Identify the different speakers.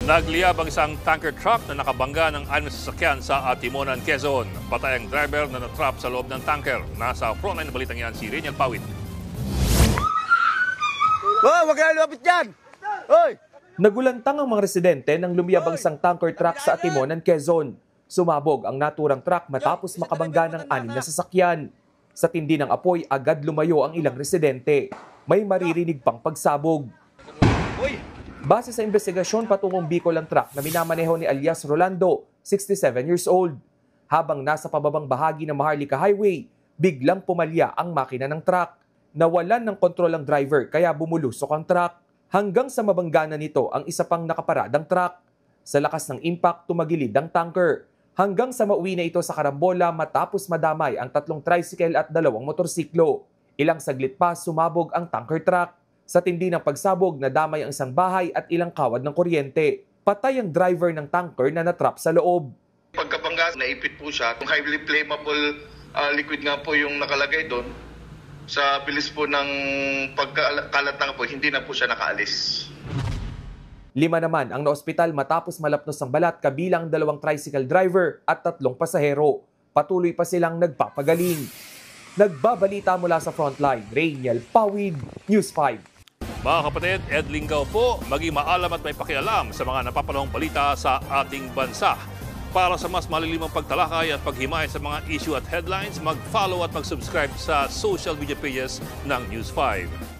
Speaker 1: Nagliyab ang isang tanker truck na nakabangga ng 6 na sasakyan sa Atimonan, Quezon. Patay ang driver na natrap sa loob ng tanker. Nasa frontline na balitang yan si Reniel Pawit.
Speaker 2: Oh, wag kang lumapit dyan! Hoy!
Speaker 3: Nagulantang ang mga residente nang lumiyab ang isang tanker truck sa Atimonan, Quezon. Sumabog ang naturang truck matapos makabangga ng 6 na sasakyan. Sa tindi ng apoy, agad lumayo ang ilang residente. May maririnig pang pagsabog. Base sa investigasyon, patungong Bicol ang truck na minamaneho ni alias Rolando, 67 years old. Habang nasa pababang bahagi ng Maharlika Highway, biglang pumalya ang makina ng truck. Nawalan ng kontrol ang driver kaya bumulusok ang truck. Hanggang sa mabangga na nito ang isa pang nakaparadang truck. Sa lakas ng impact, tumagilid ang tanker. Hanggang sa mauwi na ito sa karambola matapos madamay ang 3 tricycle at 2 motorsiklo. Ilang saglit pa, sumabog ang tanker truck. Sa tindi ng pagsabog, nadamay ang isang bahay at ilang kawad ng kuryente. Patay ang driver ng tanker na natrap sa loob.
Speaker 4: Pagkabangga, naipit po siya. Kung highly flammable liquid nga po yung nakalagay doon, sa bilis po ng pagkalat ng po, hindi na po siya nakaalis.
Speaker 3: 5 naman ang naospital matapos malapnos ang balat kabilang 2 tricycle driver at 3 pasahero. Patuloy pa silang nagpapagaling. Nagbabalita mula sa frontline, Reniel Pawid, News 5.
Speaker 1: Mga kapatid, Ed Lingaw po, maging maalam at may pakialam sa mga napapanahong balita sa ating bansa. Para sa mas malilimang pagtalakay at paghimay sa mga issue at headlines, mag-follow at mag-subscribe sa social media pages ng News 5.